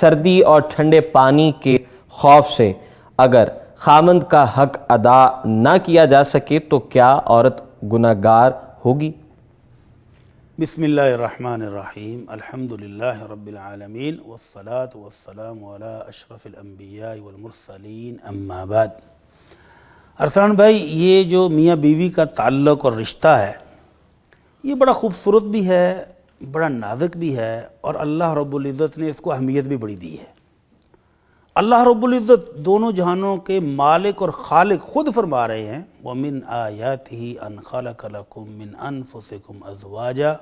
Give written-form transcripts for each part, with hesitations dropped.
سردی اور ٹھنڈے پانی کے خوف سے اگر خامند کا حق ادا نہ کیا جا سکے تو کیا عورت گناہ گار ہوگی؟ بسم اللہ الرحمن الرحیم، الحمدللہ رب العالمین، والصلاة والسلام علی اشرف الانبیاء والمرسلین، اما بعد۔ ارسلان بھائی، یہ جو میاں بیوی کا تعلق اور رشتہ ہے یہ بڑا خوبصورت بھی ہے، بڑا نازک بھی ہے، اور اللہ رب العزت نے اس کو اہمیت بھی بڑی دی ہے۔ اللہ رب العزت دونوں جہانوں کے مالک اور خالق خود فرما رہے ہیں وَمِنْ آيَاتِهِ أَنْ خَلَقَ لَكُم مِّنْ أَنفُسِكُمْ أَزْوَاجًا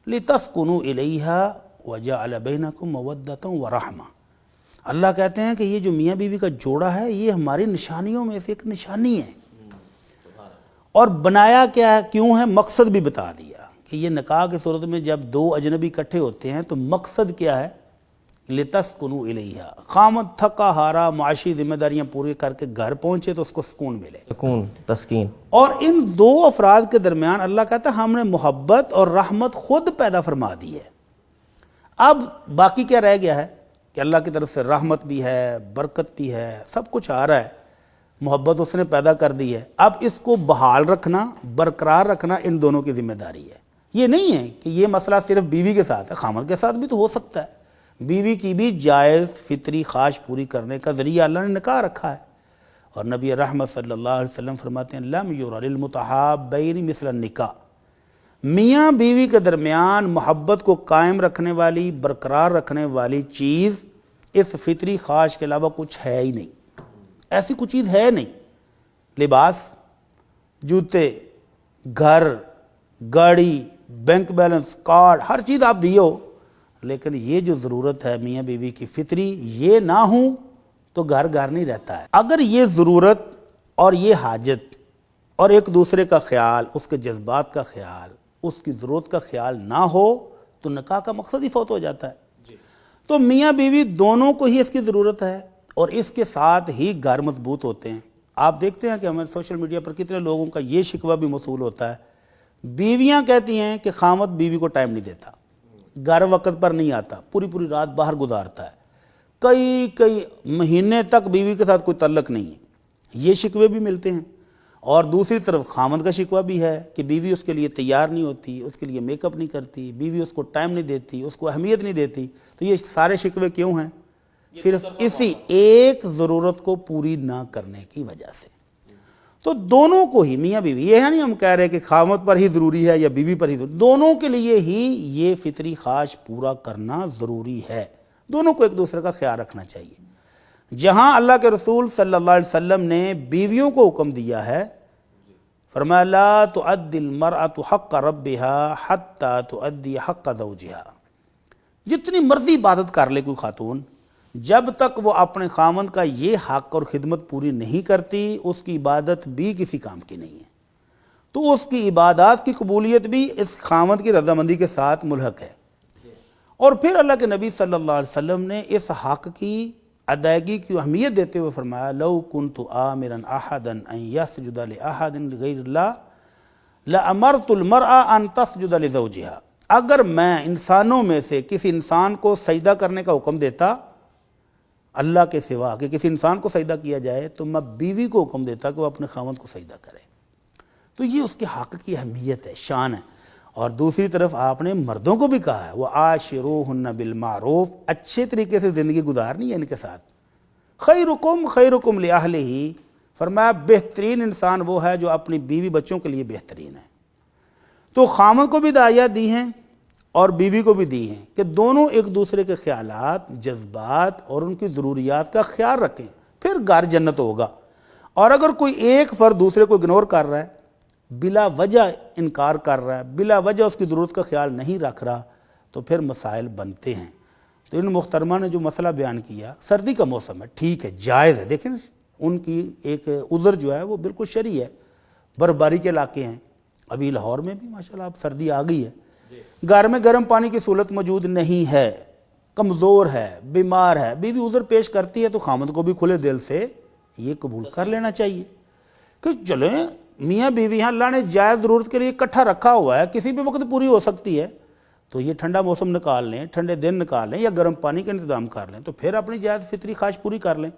لِتَسْكُنُوا إِلَيْهَا وَجَعَلَ بَيْنَكُم مَّوَدَّةً وَرَحْمَةً۔ اللہ کہتے ہیں کہ یہ جو میاں بیوی کا جوڑا ہے یہ ہماری نشانیوں میں سے ایک نشانی ہے، اور بنایا کیا ہے، کیوں ہے، مقصد بھی بتا دیا کہ یہ نکاح کی صورت میں جب دو اجنبی اکٹھے ہوتے ہیں تو مقصد کیا ہے، لِتَسْكُنُوا إِلَيْهَا۔ خامد تھکا ہارا معاشی ذمہ داریاں پوری کر کے گھر پہنچے تو اس کو سکون ملے، سکون، تسکین۔ اور ان دو افراد کے درمیان اللہ کہتا ہے ہم نے محبت اور رحمت خود پیدا فرما دی ہے۔ اب باقی کیا رہ گیا ہے کہ اللہ کی طرف سے رحمت بھی ہے، برکت بھی ہے، سب کچھ آ رہا ہے، محبت اس نے پیدا کر دی ہے۔ اب اس کو بحال رکھنا، برقرار رکھنا ان دونوں کی ذمہ داری ہے۔ یہ نہیں ہے کہ یہ مسئلہ صرف بیوی کے ساتھ ہے، خامد کے ساتھ بھی تو ہو سکتا ہے۔ بیوی کی بھی جائز فطری خواہش پوری کرنے کا ذریعہ اللہ نے نکاح رکھا ہے، اور نبی رحمت صلی اللہ علیہ وسلم فرماتے ہیں لم یُرَ لِلْمُتَحَابَّیْنِ مِثْلَ النِّکَاح۔ میاں بیوی کے درمیان محبت کو قائم رکھنے والی، برقرار رکھنے والی چیز اس فطری خواہش کے علاوہ کچھ ہے ہی نہیں، ایسی کوئی چیز ہے نہیں۔ لباس، جوتے، گھر، گاڑی، بینک بیلنس، کارڈ، ہر چیز آپ دیو، لیکن یہ جو ضرورت ہے میاں بیوی کی فطری، یہ نہ ہوں تو گھر گھر نہیں رہتا ہے۔ اگر یہ ضرورت اور یہ حاجت اور ایک دوسرے کا خیال، اس کے جذبات کا خیال، اس کی ضرورت کا خیال نہ ہو تو نکاح کا مقصد ہی فوت ہو جاتا ہے۔ تو میاں بیوی دونوں کو ہی اس کی ضرورت ہے، اور اس کے ساتھ ہی گھر مضبوط ہوتے ہیں۔ آپ دیکھتے ہیں کہ ہمارے سوشل میڈیا پر کتنے لوگوں کا یہ شکوہ بھی موصول ہوتا ہے، بیویاں کہتی ہیں کہ خامد بیوی کو ٹائم نہیں دیتا، گھر وقت پر نہیں آتا، پوری پوری رات باہر گزارتا ہے، کئی مہینے تک بیوی کے ساتھ کوئی تعلق نہیں ہے، یہ شکوے بھی ملتے ہیں۔ اور دوسری طرف خامد کا شکوہ بھی ہے کہ بیوی اس کے لیے تیار نہیں ہوتی، اس کے لیے میک اپ نہیں کرتی، بیوی اس کو ٹائم نہیں دیتی، اس کو اہمیت نہیں دیتی۔ تو یہ سارے شکوے کیوں ہیں؟ صرف اسی ایک ضرورت کو پوری نہ کرنے کی وجہ سے۔ تو دونوں کو ہی، میاں بیوی، یہ ہے نہیں ہم کہہ رہے کہ خامد پر ہی ضروری ہے یا بیوی پر ہی ضروری، دونوں کے لیے ہی یہ فطری خواہش پورا کرنا ضروری ہے۔ دونوں کو ایک دوسرے کا خیال رکھنا چاہیے۔ جہاں اللہ کے رسول صلی اللہ علیہ وسلم نے بیویوں کو حکم دیا ہے، فرمایا لا تؤدی المرأة حق ربها حتی تؤدی حق زوجها۔ جتنی مرضی عبادت کر لے کوئی خاتون، جب تک وہ اپنے خامند کا یہ حق اور خدمت پوری نہیں کرتی اس کی عبادت بھی کسی کام کی نہیں ہے۔ تو اس کی عبادات کی قبولیت بھی اس خامند کی رضامندی کے ساتھ ملحق ہے۔ اور پھر اللہ کے نبی صلی اللہ علیہ وسلم نے اس حق کی ادائیگی کی اہمیت دیتے ہوئے فرمایا لو کنت آمرا احدا ان یسجد لاحد غیر اللہ لامرت المرأة ان تسجد لزوجها۔ اگر میں انسانوں میں سے کسی انسان کو سجدہ کرنے کا حکم دیتا اللہ کے سوا، کہ کسی انسان کو سجدہ کیا جائے، تو میں بیوی کو حکم دیتا کہ وہ اپنے خاوند کو سجدہ کرے۔ تو یہ اس کے حق کی اہمیت ہے، شان ہے۔ اور دوسری طرف آپ نے مردوں کو بھی کہا ہے وَعَاشِرُوهُنَّ بِالْمَعْرُوفِ، اچھے طریقے سے زندگی گزارنی ہے ان کے ساتھ۔ خیرکم خیرکم لأہلہ، فرمایا بہترین انسان وہ ہے جو اپنی بیوی بچوں کے لیے بہترین ہے۔ تو خامد کو بھی ہدایات دی ہیں اور بیوی کو بھی دی ہیں کہ دونوں ایک دوسرے کے خیالات، جذبات اور ان کی ضروریات کا خیال رکھیں، پھر گھر جنت ہوگا۔ اور اگر کوئی ایک فرد دوسرے کو اگنور کر رہا ہے، بلا وجہ انکار کر رہا ہے، بلا وجہ اس کی ضرورت کا خیال نہیں رکھ رہا، تو پھر مسائل بنتے ہیں۔ تو ان محترمہ نے جو مسئلہ بیان کیا، سردی کا موسم ہے، ٹھیک ہے، جائز ہے، دیکھیں ان کی ایک عذر جو ہے وہ بالکل شرعی ہے، برفباری کے علاقے ہیں، ابھی لاہور میں بھی ماشاءاللہ اب سردی آ گئی ہے، گھر میں گرم پانی کی سہولت موجود نہیں ہے، کمزور ہے، بیمار ہے، بیوی عذر پیش کرتی ہے تو خامد کو بھی کھلے دل سے یہ قبول کر لینا چاہیے کہ چلیں میاں بیوی ہیں، اللہ نے جائز ضرورت کے لیے اکٹھا رکھا ہوا ہے، کسی بھی وقت پوری ہو سکتی ہے، تو یہ ٹھنڈا موسم نکال لیں، ٹھنڈے دن نکال لیں، یا گرم پانی کا انتظام کر لیں، تو پھر اپنی جائز فطری خواہش پوری کر لیں۔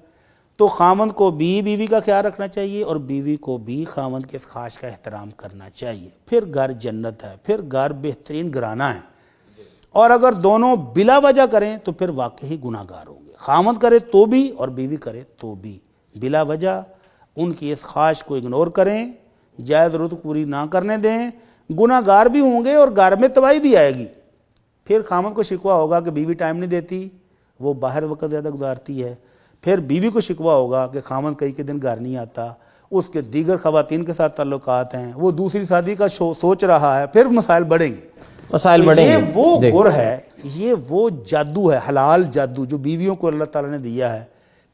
تو خاوند کو بھی بیوی کا خیال رکھنا چاہیے، اور بیوی کو بھی خاوند کے اس خواہش کا احترام کرنا چاہیے، پھر گھر جنت ہے، پھر گھر بہترین گھرانہ ہے۔ اور اگر دونوں بلا وجہ کریں تو پھر واقعی گناہ گار ہوں گے، خاوند کرے تو بھی اور بیوی کرے تو بھی، بلا وجہ ان کی اس خواہش کو اگنور کریں، جائز ضرورت پوری نہ کرنے دیں، گناہ گار بھی ہوں گے اور گھر میں تباہی بھی آئے گی۔ پھر خاوند کو شکوہ ہوگا کہ بیوی ٹائم نہیں دیتی، وہ باہر وقت زیادہ گزارتی ہے، پھر بیوی کو شکوہ ہوگا کہ خاوند کئی کے دن گھر نہیں آتا، اس کے دیگر خواتین کے ساتھ تعلقات ہیں، وہ دوسری شادی کا سوچ رہا ہے، پھر مسائل بڑھیں گے۔ مسائل بڑھیں گے۔ یہ وہ گر ہے، یہ وہ جادو ہے، حلال جادو جو بیویوں کو اللہ تعالیٰ نے دیا ہے،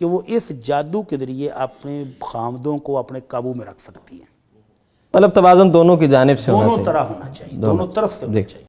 کہ وہ اس جادو کے ذریعے اپنے خامدوں کو اپنے قابو میں رکھ سکتی ہیں۔ مطلب توازن دونوں کی جانب سے ہونا دونوں چاہیے، طرح ہونا چاہیے، دونوں طرف سے ہونا چاہیے۔